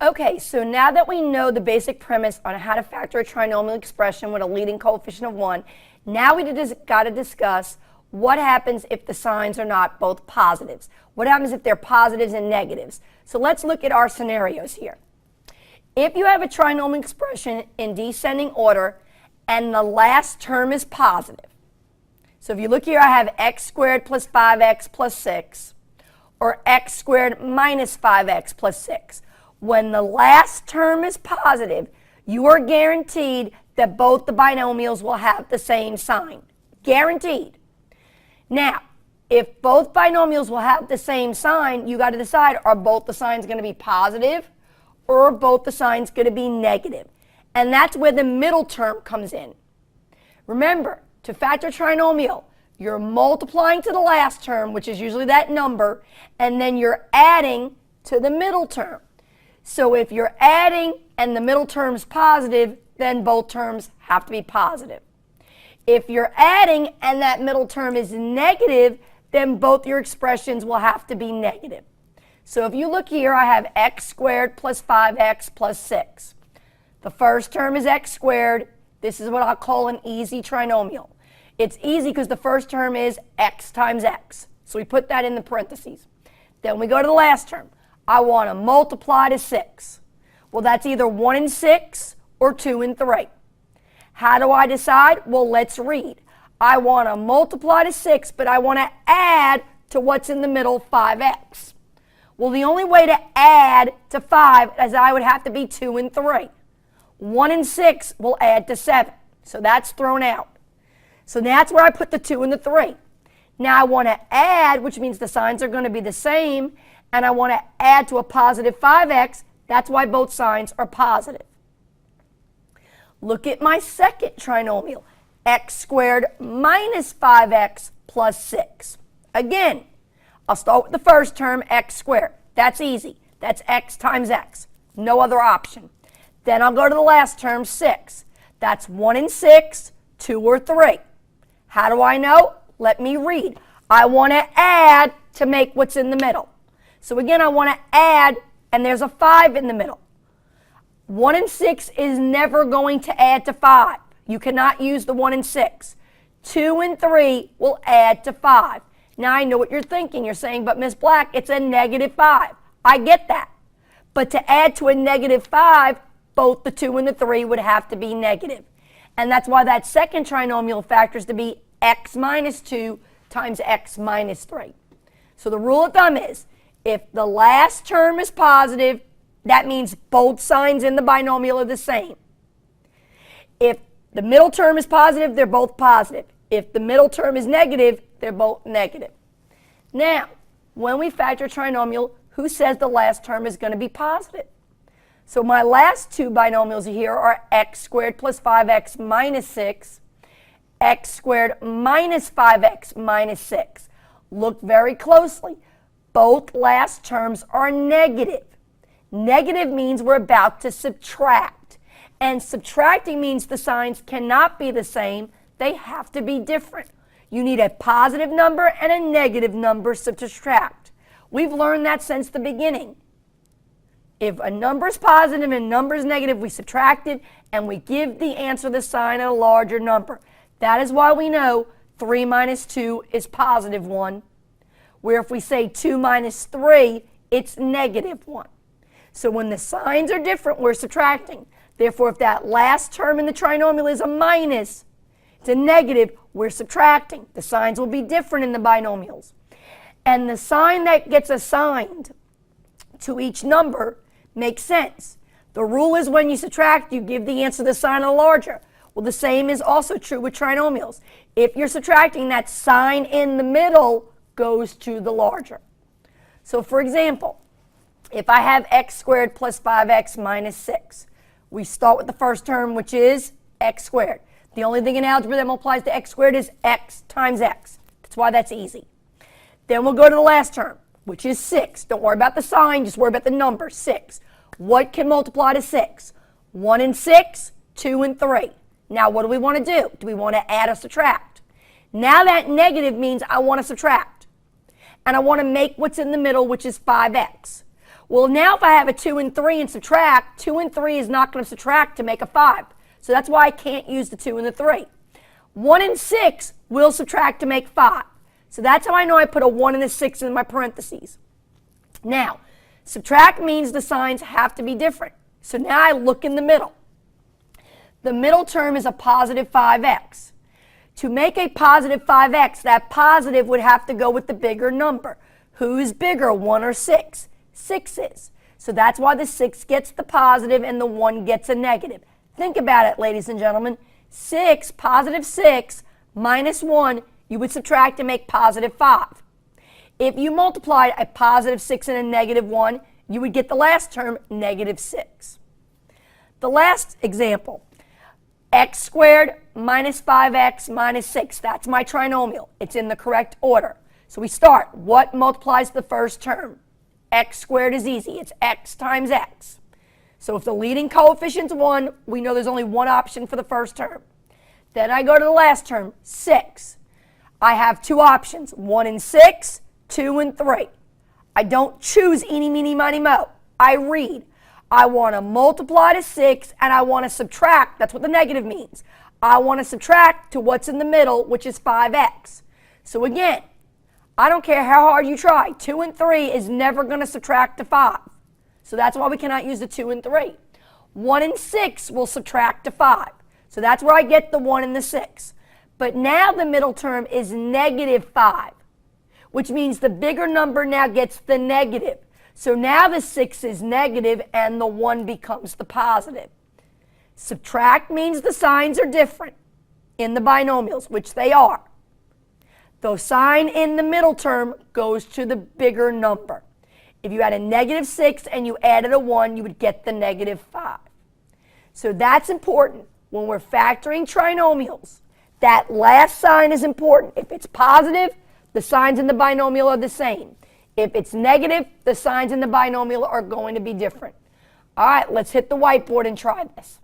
Okay, so now that we know the basic premise on how to factor a trinomial expression with a leading coefficient of 1, now we just got to discuss what happens if the signs are not both positives. What happens if they're positives and negatives? So let's look at our scenarios here. If you have a trinomial expression in descending order and the last term is positive, so if you look here, I have x squared plus 5x plus 6, or x squared minus 5x plus 6. When the last term is positive, you are guaranteed that both the binomials will have the same sign. Guaranteed. Now, if both binomials will have the same sign, you got to decide, are both the signs going to be positive or are both the signs going to be negative? And that's where the middle term comes in. Remember, to factor trinomial, you're multiplying to the last term, which is usually that number, and then you're adding to the middle term. So if you're adding and the middle term's positive, then both terms have to be positive. If you're adding and that middle term is negative, then both your expressions will have to be negative. So if you look here, I have x squared plus 5x plus 6. The first term is x squared. This is what I'll call an easy trinomial. It's easy because the first term is x times x. So we put that in the parentheses. Then we go to the last term. I want to multiply to 6. Well, that's either 1 and 6 or 2 and 3. How do I decide? Well, let's read. I want to multiply to 6, but I want to add to what's in the middle, 5x. Well, the only way to add to 5 is I would have to be 2 and 3. 1 and 6 will add to 7, so that's thrown out. So that's where I put the 2 and the 3. Now I want to add, which means the signs are going to be the same, and I want to add to a positive 5x. That's why both signs are positive. Look at my second trinomial, x squared minus 5x plus 6. Again, I'll start with the first term, x squared. That's easy. That's x times x. No other option. Then I'll go to the last term, 6. That's 1 and 6, 2 or 3. How do I know? Let me read. I want to add to make what's in the middle. So again, I want to add, and there's a 5 in the middle. 1 and 6 is never going to add to 5. You cannot use the 1 and 6. 2 and 3 will add to 5. Now I know what you're thinking. You're saying, but Miss Black, it's a negative 5. I get that. But to add to a negative 5, both the 2 and the 3 would have to be negative. And that's why that second trinomial factors to be x minus 2 times x minus 3. So the rule of thumb is, if the last term is positive, that means both signs in the binomial are the same. If the middle term is positive, they're both positive. If the middle term is negative, they're both negative. Now, when we factor trinomial, who says the last term is going to be positive? So my last two binomials here are x squared plus 5x minus 6, x squared minus 5x minus 6. Look very closely. Both last terms are negative. Negative means we're about to subtract. And subtracting means the signs cannot be the same. They have to be different. You need a positive number and a negative number to subtract. We've learned that since the beginning. If a number is positive and a number is negative, we subtract it and we give the answer the sign of a larger number. That is why we know 3 minus 2 is positive 1. Where if we say 2 minus 3, it's negative 1. So when the signs are different, we're subtracting. Therefore, if that last term in the trinomial is a minus, it's a negative, we're subtracting. The signs will be different in the binomials. And the sign that gets assigned to each number makes sense. The rule is when you subtract, you give the answer the sign of the larger. Well, the same is also true with trinomials. If you're subtracting, that sign in the middle goes to the larger. So for example, if I have x squared plus 5x minus 6, we start with the first term, which is x squared. The only thing in algebra that multiplies to x squared is x times x. That's why that's easy. Then we'll go to the last term, which is 6. Don't worry about the sign, just worry about the number, 6. What can multiply to 6? 1 and 6, 2 and 3. Now what do we want to do? Do we want to add or subtract? Now that negative means I want to subtract. And I want to make what's in the middle, which is 5x. Well, now if I have a 2 and 3 and subtract, 2 and 3 is not going to subtract to make a 5. So that's why I can't use the 2 and the 3. 1 and 6 will subtract to make 5. So that's how I know I put a 1 and a 6 in my parentheses. Now, subtract means the signs have to be different. So now I look in the middle. The middle term is a positive 5x. To make a positive 5x, that positive would have to go with the bigger number. Who's bigger, 1 or 6? 6 is. So that's why the 6 gets the positive and the 1 gets a negative. Think about it, ladies and gentlemen. 6, positive 6, minus 1, you would subtract to make positive 5. If you multiplied a positive 6 and a negative 1, you would get the last term, negative 6. The last example, x squared minus 5x minus 6. That's my trinomial. It's in the correct order. So we start. What multiplies the first term? X squared is easy. It's x times x. So if the leading coefficient's 1, we know there's only one option for the first term. Then I go to the last term, 6. I have two options, 1 and 6, 2 and 3. I don't choose eeny, meeny, miny, mo. I read. I want to multiply to 6 and I want to subtract. That's what the negative means. I want to subtract to what's in the middle, which is 5x. So again, I don't care how hard you try. 2 and 3 is never going to subtract to 5. So that's why we cannot use the 2 and 3. 1 and 6 will subtract to 5. So that's where I get the 1 and the 6. But now the middle term is negative 5, which means the bigger number now gets the negative. So now the 6 is negative and the 1 becomes the positive. Subtract means the signs are different in the binomials, which they are. The sign in the middle term goes to the bigger number. If you had a negative 6 and you added a 1, you would get the negative 5. So that's important when we're factoring trinomials. That last sign is important. If it's positive, the signs in the binomial are the same. If it's negative, the signs in the binomial are going to be different. All right, let's hit the whiteboard and try this.